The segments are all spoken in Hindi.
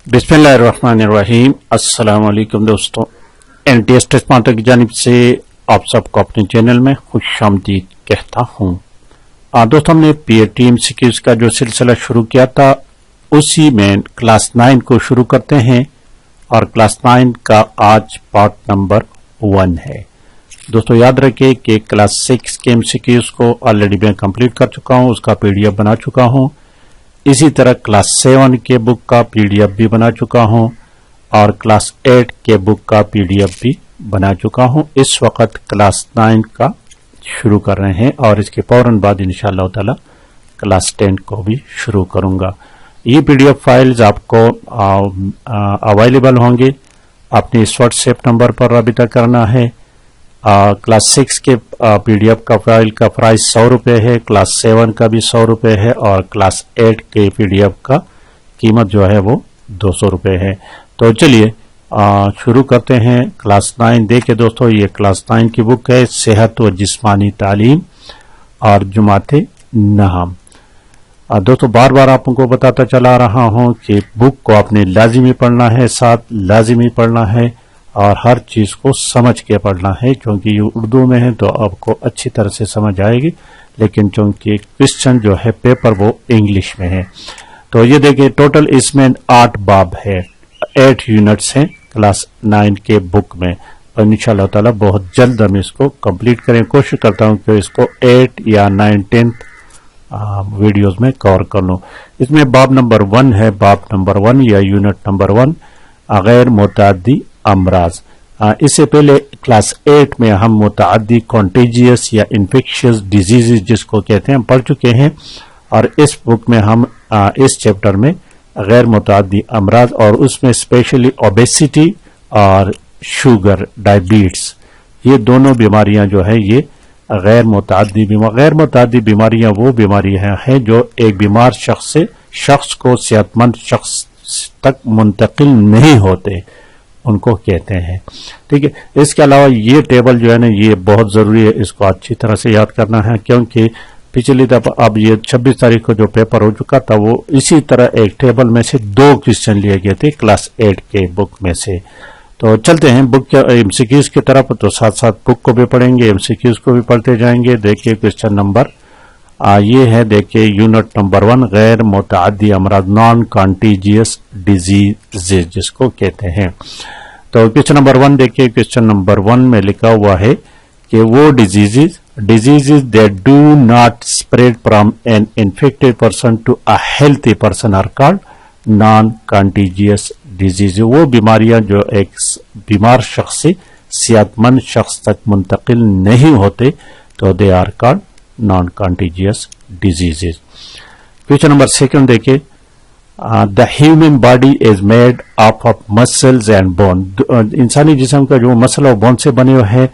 बिस्मिल्लाहिर्रहमानिर्रहीम। अस्सलाम वालेकुम दोस्तों, NTS टेस्ट मास्टर की जानिब से आप सबको अपने चैनल में खुशामदीद कहता हूँ। दोस्तों, हमने PAT MCQs का जो सिलसिला शुरू किया था उसी में क्लास 9 को शुरू करते हैं और क्लास 9 का आज पार्ट नंबर 1 है। दोस्तों याद रखें कि क्लास 6 के MCQs को ऑलरेडी मैं कंप्लीट कर चुका हूँ, उसका PDF बना चुका हूँ। इसी तरह क्लास 7 के बुक का PDF भी बना चुका हूं और क्लास 8 के बुक का PDF भी बना चुका हूं। इस वक्त क्लास 9 का शुरू कर रहे हैं और इसके फौरन बाद इंशाअल्लाह ताला क्लास 10 को भी शुरू करूंगा। ये PDF फाइल्स आपको अवेलेबल होंगे। अपने इस व्हाट्सएप नंबर पर राबिता करना है। क्लास 6 के PDF का फाइल का प्राइस 100 रुपये है, क्लास 7 का भी 100 रुपये है और क्लास 8 के PDF का कीमत जो है वो 200 रुपये है। तो चलिए शुरू करते हैं। क्लास 9 देखिए दोस्तों, ये क्लास 9 की बुक है, सेहत व जिस्मानी तालीम और जुमाते नहम। दोस्तों बार बार आपको बताता चला रहा हूं कि बुक को आपने लाजिमी पढ़ना है, साथ लाजिमी पढ़ना है और हर चीज को समझ के पढ़ना है, क्योंकि ये उर्दू में है तो आपको अच्छी तरह से समझ आएगी, लेकिन चूंकि क्वेश्चन जो है पेपर वो इंग्लिश में है। तो ये देखिए टोटल इसमें 8 बाब है, 8 यूनिट्स हैं क्लास 9 के बुक में और इंशाअल्लाह ताला बहुत जल्द हम इसको कंप्लीट करें। कोशिश करता हूं कि इसको 8 या 9 10 वीडियोस में कवर कर लूं। इसमें बाब नंबर 1 है, बाब नंबर 1 या यूनिट नंबर 1 गैर मुताद्दी अमराज। इससे पहले क्लास 8 में हम मुताद्दी कॉन्टेजियस या इन्फेक्शियस डिजीजेज जिसको कहते हैं पढ़ चुके हैं और इस बुक में हम इस चैप्टर में गैर मुताद्दी अमराज और उसमें स्पेशली ओबेसिटी और शुगर डायबिटीज, ये दोनों बीमारियां जो है ये गैर मुताद्दी बीमारियां वो बीमारियां हैं जो एक बीमार शख्स को सेहतमंद शख्स तक मुंतकिल नहीं होते, उनको कहते हैं। ठीक है। इसके अलावा ये टेबल जो है ना ये बहुत जरूरी है, इसको अच्छी तरह से याद करना है, क्योंकि पिछली दफा अब ये 26 तारीख को जो पेपर हो चुका था वो इसी तरह एक टेबल में से 2 क्वेश्चन लिए गए थे क्लास 8 के बुक में से। तो चलते हैं बुक के MCQs की तरफ, तो साथ साथ बुक को भी पढ़ेंगे, MCQs को भी पढ़ते जाएंगे। देखिए क्वेश्चन नंबर ये है, देखिए यूनिट नंबर 1 गैर मुताद्दी अमराज, नॉन कॉन्टेजियस डिजीजेज जिसको कहते हैं। तो क्वेश्चन नंबर 1 देखिए, क्वेश्चन नंबर 1 में लिखा हुआ है कि वो diseases that do not spread from an infected person to a healthy person are called non contagious disease. वो बीमारियां जो एक बीमार शख्स से सेहतमंद शख्स तक मुंतकिल नहीं होते तो they are called non contagious diseases. Question number 2 देखिए, the human body is made up of muscles and bone. इंसानी जिस्म का जो मसल और बोन से बने हुए हैं,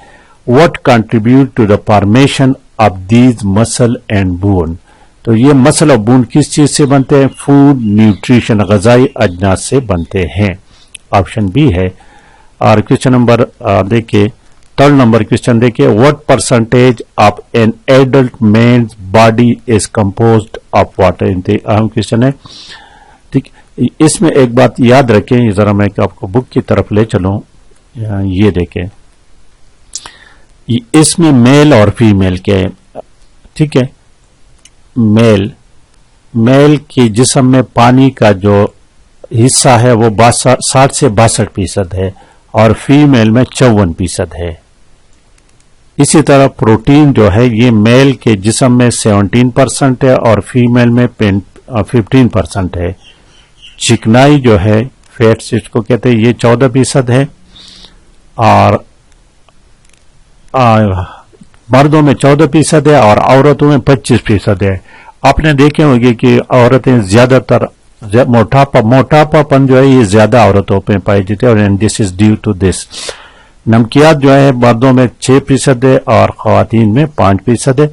what contribute to the formation of these muscle and bone. तो ये मसल और बोन किस चीज से बनते हैं? फूड, न्यूट्रिशन, ग़िज़ाई अजनास से बनते हैं। ऑप्शन बी है। और क्वेश्चन नंबर देखिए 3rd नंबर क्वेश्चन देखिए, what percentage of an adult man's body is composed of water. अहम क्वेश्चन है। ठीक, इसमें एक बात याद रखें, जरा मैं आपको बुक की तरफ ले चलूं। ये देखें, इसमें मेल और फीमेल के, ठीक है, मेल के जिस्म में पानी का जो हिस्सा है वो 60 से 62% है और फीमेल में 54% है। इसी तरह प्रोटीन जो है ये मेल के जिस्म में 17% है और फीमेल में 15% है। चिकनाई जो है फैट्स जिसको कहते हैं ये 14% है और मर्दों में 14% है और औरतों में 25% है। आपने देखे होंगे कि औरतें ज्यादातर मोटापापन जो है ये ज्यादा औरतों में पाई जाती है और this is due to this. नमकियात जो है मर्दों में 6% है और खवातीन में 5% है।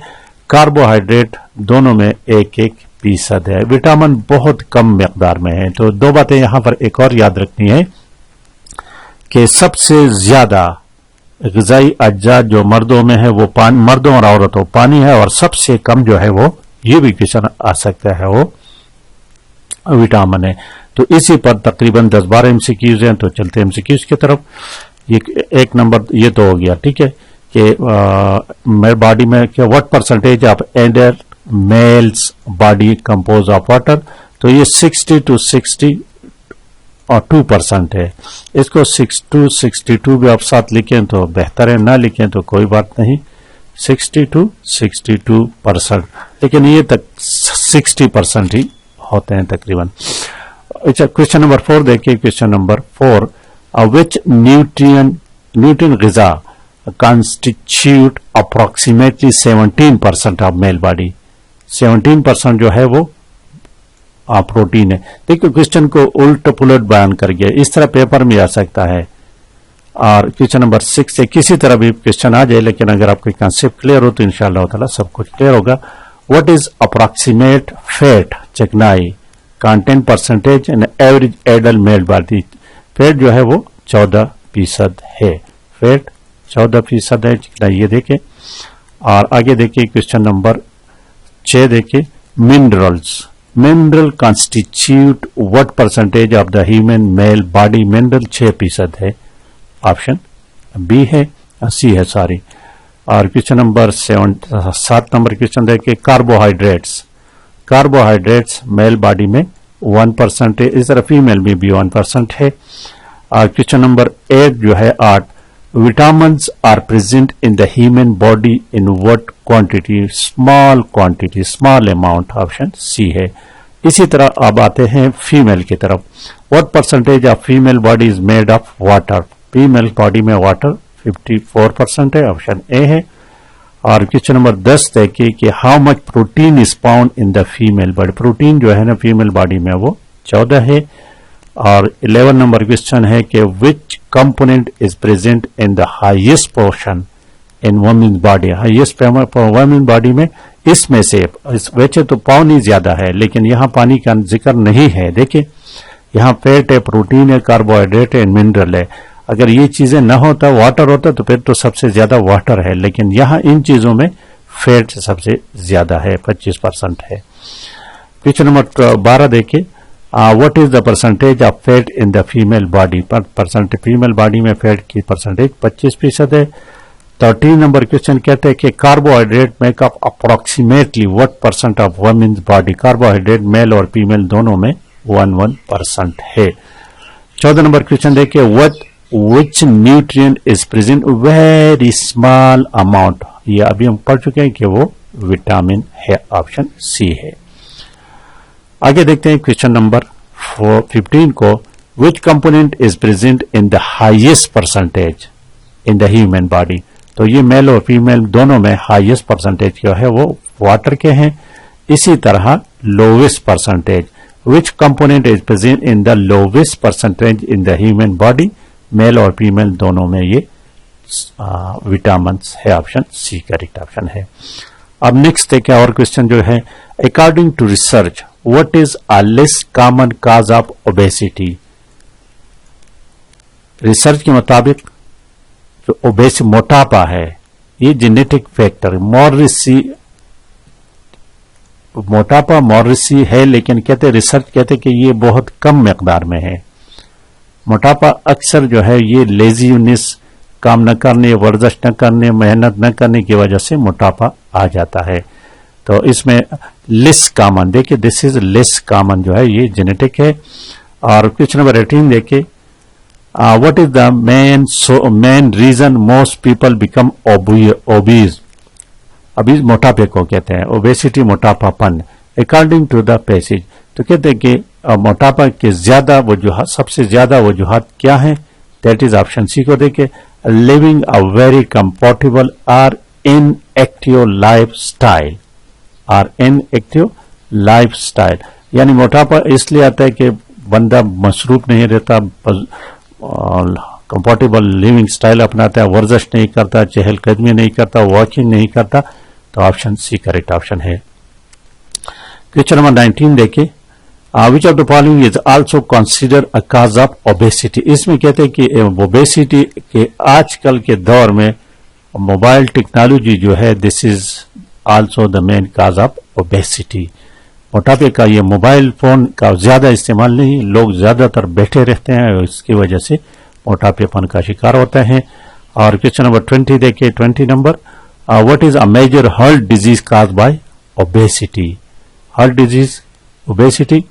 कार्बोहाइड्रेट दोनों में 1% है। विटामिन बहुत कम मिकदार में है। तो 2 बातें यहां पर एक और याद रखनी है कि सबसे ज्यादा ग़िज़ाई अज्जा जो मर्दों में है वो मर्दों और औरतों पानी है और सबसे कम जो है वो, ये भी क्वेश्चन आ सकता है, वो विटामिन है। तो इसी पर तकरीबन 10-12 एमसीक्यूज हैं। तो चलते हैं एमसीक्यूज की तरफ। ये एक नंबर ये तो हो गया, ठीक है, कि मेरे बॉडी में क्या what percentage of adult male's body compose of water. तो ये 60 to 62% है। इसको 6 to 62 भी आप साथ लिखें तो बेहतर है, ना लिखें तो कोई बात नहीं, 60 to 62%, लेकिन ये तक 60% ही होते हैं तकरीबन। अच्छा, क्वेश्चन नंबर 4 देखिए। क्वेश्चन नंबर 4, विच न्यूट्रिएंट ग़िज़ा constitute approximately 17% of male body. 17% जो है वो प्रोटीन है। देखिए क्वेश्चन को उल्ट पुलट बयान कर गया, इस तरह पेपर में आ सकता है। और क्वेश्चन नंबर 6 से किसी तरह भी क्वेश्चन आ जाए, लेकिन अगर आपको कंसेप्ट क्लियर हो तो इंशाअल्लाह ताला सब कुछ क्लियर होगा। व्हाट इज अप्रोक्सीमेट फैट चिकनाई content percentage and average adult mail body. Fat जो है वो 14% है। फैट 14% है, चिकनाई ये देखें। और आगे देखिए क्वेश्चन नंबर 6 देखिए। Mineral constitute what percentage of the human male body. Mineral 6% है। ऑप्शन बी है, सी है सॉरी। और क्वेश्चन नंबर 7 नंबर क्वेश्चन देखिए। कार्बोहाइड्रेट्स मेल बॉडी में 1% है, इस तरह फीमेल में भी 1% है। और क्वेश्चन नंबर 8 जो है 8, vitamins are present in the human body in what quantity. Small amount, option C है। इसी तरह अब आते हैं फीमेल की तरफ। What percentage of female body is made of water. Female body में वाटर 54% है, ऑप्शन ए है। और क्वेश्चन नंबर 10 देखिए कि how much protein is found in the female body. Protein जो है ना फीमेल बॉडी में वो 14 है। और 11 नंबर क्वेश्चन है कि विच component is present in the highest portion in women body. Highest women body में इसमें से वैसे तो पानी ज्यादा है, लेकिन यहाँ पानी का जिक्र नहीं है। देखिए यहाँ फैट है, प्रोटीन है, कार्बोहाइड्रेट है, मिनरल है। अगर ये चीजें ना होता, वाटर होता, तो फिर तो सबसे ज्यादा वाटर है, लेकिन यहाँ इन चीजों में फैट सबसे ज्यादा है, 25% है। क्वेश्चन नंबर 12 देखिए। What is the percentage of fat in the female body. Percentage female body में फैट की परसेंटेज 25% है। 13 नंबर क्वेश्चन कहते हैं कि carbohydrate make up approximately what percent of women's body. Carbohydrate male और फीमेल दोनों में 1% है। 14 नंबर क्वेश्चन देखिए। Which nutrient is present very small amount. ये अभी हम पढ़ चुके हैं कि वो विटामिन है, ऑप्शन सी है। आगे देखते हैं क्वेश्चन नंबर 15 को। विच component is present in the highest percentage in the human body. तो ये मेल और फीमेल दोनों में हाईएस्ट परसेंटेज जो है वो वाटर के हैं। इसी तरह lowest percentage. Which component is present in the lowest percentage in the human body. Male और फीमेल दोनों में ये विटामिन है, ऑप्शन सी करेक्ट ऑप्शन है। अब नेक्स्ट देखिए और क्वेश्चन जो है। According to research what is a less common cause of obesity. Research के मुताबिक जो ओबेसिटी मोटापा है ये जेनेटिक फैक्टर। मोटापा मॉरिसी है, लेकिन कहते रिसर्च कहते कि ये बहुत कम मकदार में है। मोटापा अक्सर जो है ये लेजीनेस, काम न करने, वर्जिश न करने, मेहनत न करने की वजह से मोटापा आ जाता है। तो इसमें लेस कॉमन देखिए, दिस इज लेस कॉमन जो है ये जेनेटिक है। और क्वेश्चन नंबर 18 देखिए। What is the main reason most people become obese. अभी मोटापे को कहते हैं ओबेसिटी, मोटापापन। अकॉर्डिंग टू द पैसेज तो कहते हैं कि मोटापा के ज्यादा वजूहत, सबसे ज्यादा वजूहत क्या है। दैट इज ऑप्शन सी को देखिए। लिविंग अ वेरी कंफर्टेबल और इनएक्टिव लाइफ स्टाइल। यानी मोटापा इसलिए आता है कि बंदा मसरूफ नहीं रहता, कंफर्टेबल लिविंग स्टाइल अपनाता है, वर्जिश नहीं करता, चहलकदमी नहीं करता, वॉकिंग नहीं करता। तो ऑप्शन सी करेक्ट ऑप्शन है। क्वेश्चन नंबर 19 देखिए। Which of the following is also consider a cause of obesity. इसमें कहते हैं कि ओबेसिटी के आजकल के दौर में मोबाइल टेक्नोलॉजी जो है this is also the main cause of obesity. मोटापे का ये मोबाइल फोन का ज्यादा इस्तेमाल नहीं, लोग ज्यादातर बैठे रहते हैं और इसकी वजह से मोटापेपन का शिकार होते हैं। और क्वेश्चन नंबर 20 देखिए, 20 number, what is a major heart disease cause by obesity. Heart disease, obesity,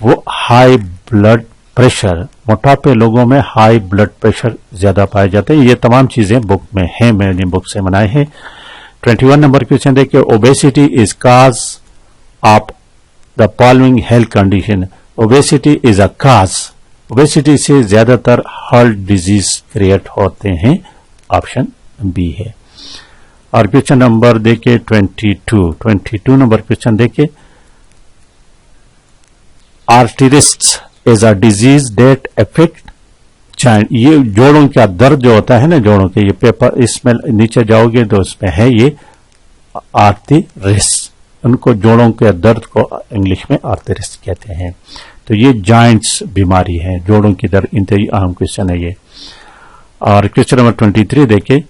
वो हाई ब्लड प्रेशर, मोटापे लोगों में हाई ब्लड प्रेशर ज्यादा पाए जाते हैं। ये तमाम चीजें बुक में हैं, मैंने बुक से बनाए हैं। 21 नंबर क्वेश्चन देखिए, obesity is cause of the following health condition. Obesity is a cause, obesity से ज्यादातर हार्ट डिजीज क्रिएट होते हैं, ऑप्शन बी है। और क्वेश्चन नंबर देखिए 22 नंबर क्वेश्चन देखिए, arthritis is a disease that affect joint. ये जोड़ों का दर्द जो होता है ना, जोड़ों के, ये पेपर इसमें नीचे जाओगे तो इसमें है ये आर्टरिटिस, उनको जोड़ों के दर्द को इंग्लिश में आर्टरिटिस कहते हैं। तो ये जॉइंट्स बीमारी है, जोड़ों की दर्द, इंतहाई अहम क्वेश्चन है ये। और क्वेश्चन नंबर 23 देखिए,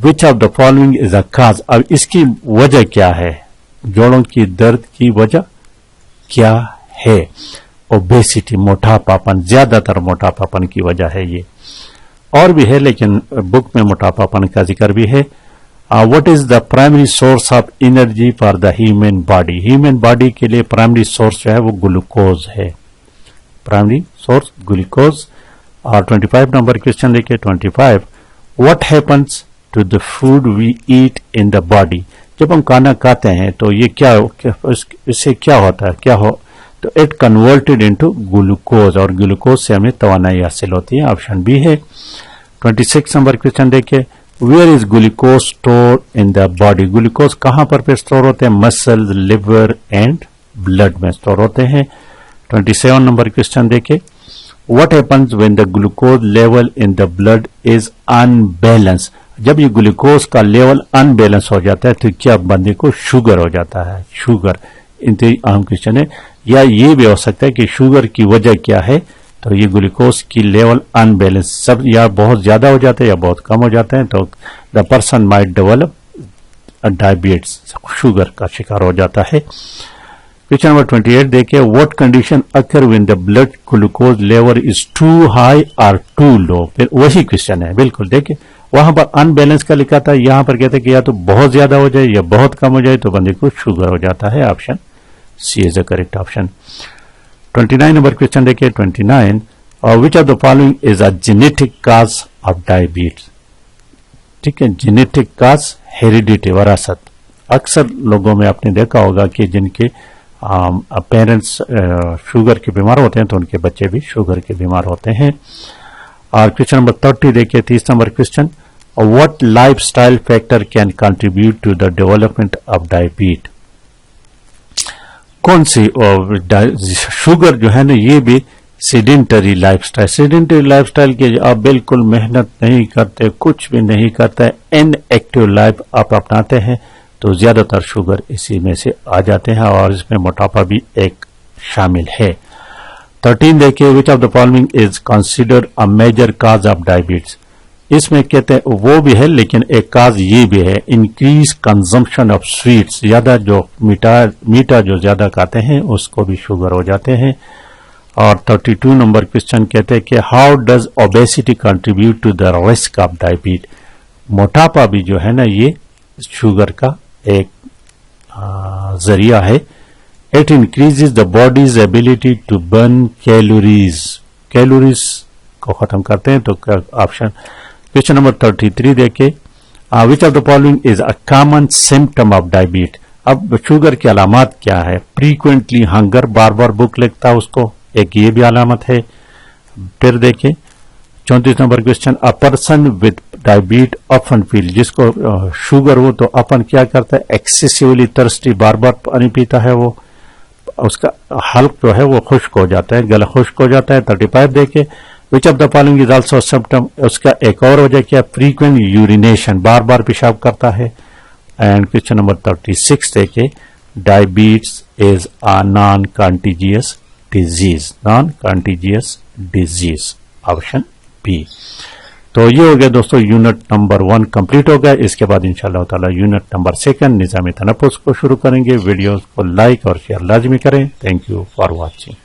which of the following is a cause. अब इसकी वजह क्या है, जोड़ों की दर्द की वजह क्या है। ओबेसिटी, मोटापापन, ज्यादातर मोटापापन की वजह है ये। और भी है लेकिन बुक में मोटापापन का जिक्र भी है। What is the primary source of energy for the human body. Human body के लिए प्राइमरी सोर्स जो है वो ग्लूकोज है, प्राइमरी सोर्स ग्लूकोज। और 25 नंबर क्वेश्चन देखिए, 25, what happens to the food we eat in the body. जब हम खाना खाते हैं तो ये क्या इससे क्या होता है, क्या हो, तो इट कन्वर्टेड इनटू ग्लूकोज, और ग्लूकोज से हमें तवानाई हासिल होती है, ऑप्शन बी है। 26 नंबर क्वेश्चन देखिए, where is glucose store in the body. Glucose कहां पर स्टोर होते हैं, मसल, लिवर एंड ब्लड में स्टोर होते हैं। 27 नंबर क्वेश्चन देखिए, what happens when the glucose level in the blood is unbalance. जब ये ग्लूकोज का लेवल अनबैलेंस हो जाता है तो क्या बंदे को शुगर हो जाता है, शुगर। इंतहाई अहम क्वेश्चन है। या ये भी हो सकता है कि शुगर की वजह क्या है, तो ये ग्लूकोज की लेवल अनबैलेंस, सब या बहुत ज्यादा हो जाते हैं या बहुत कम हो जाते हैं, तो the person might develop diabetes, sugar का शिकार हो जाता है। क्वेश्चन नंबर 28 देखिए, what condition occur when the blood glucose level is too high और टू लो। फिर वही क्वेश्चन है बिल्कुल, देखिए वहां पर अनबैलेंस का लिखा था, यहां पर कहते हैं कि या तो बहुत ज्यादा हो जाए या बहुत कम हो जाए तो बंदे को शुगर हो जाता है, option C is the correct option. 29 number question देखिए, 29, which of the following is a genetic cause of diabetes. ठीक है, जेनेटिक काज, हेरिडिटी, वरासत। अक्सर लोगों में आपने देखा होगा कि जिनके पेरेंट्स शुगर के बीमार होते हैं तो उनके बच्चे भी शुगर के बीमार होते हैं। और क्वेश्चन नंबर 30 देखिए, 30 number question, what lifestyle factor can contribute to the development of diabetes. कौन सी शुगर जो है ना, ये भी सेडेंटरी लाइफस्टाइल, सेडेंटरी लाइफस्टाइल के आप बिल्कुल मेहनत नहीं करते, कुछ भी नहीं करते, इनएक्टिव लाइफ आप अपनाते हैं तो ज्यादातर शुगर इसी में से आ जाते हैं, और इसमें मोटापा भी एक शामिल है। 13 देखिए, which of the following is considered a major cause of diabetes. इसमें कहते हैं वो भी है लेकिन एक काज ये भी है, इंक्रीज कंजम्पशन ऑफ स्वीट्स, ज्यादा जो मीठा जो ज्यादा खाते हैं उसको भी शुगर हो जाते हैं। और 32 नंबर क्वेश्चन कहते हैं कि how does obesity contribute to the risk of diabetes. मोटापा भी जो है ना ये शुगर का एक जरिया है। It increases the body's ability to burn calories, calories को खत्म करते हैं, तो ऑप्शन। क्वेश्चन नंबर 33 देखे, विच of the following is a common symptom of diabetes. अब शुगर की अलामत क्या है, फ्रीक्वेंटली हंगर, बार बार भूख लगता है उसको, एक ये भी अलामत है। फिर देखें 34 number question, a person with diabetes often feel, जिसको शुगर हो तो अपन क्या करता है, एक्सेसिवली थर्स्टी, बार बार पानी पीता है, वो उसका हल्क जो है वो खुश्क हो जाता है, गला खुश्क हो जाता है। 35 देखे, विच of the following is also symptom, उसका एक और वजह क्या, फ्रीक्वेंट यूरिनेशन, बार बार पेशाब करता है। एंड क्वेश्चन नंबर 36 देखे, diabetes is a non contagious disease, non contagious disease, option B. तो ये हो गया दोस्तों, यूनिट नंबर 1 कंप्लीट हो गया। इसके बाद इंशाअल्लाह ताला यूनिट नंबर 2 निज़ाम तनफ़ुस को शुरू करेंगे। वीडियोस को लाइक और शेयर लाजमी करें। Thank you for watching.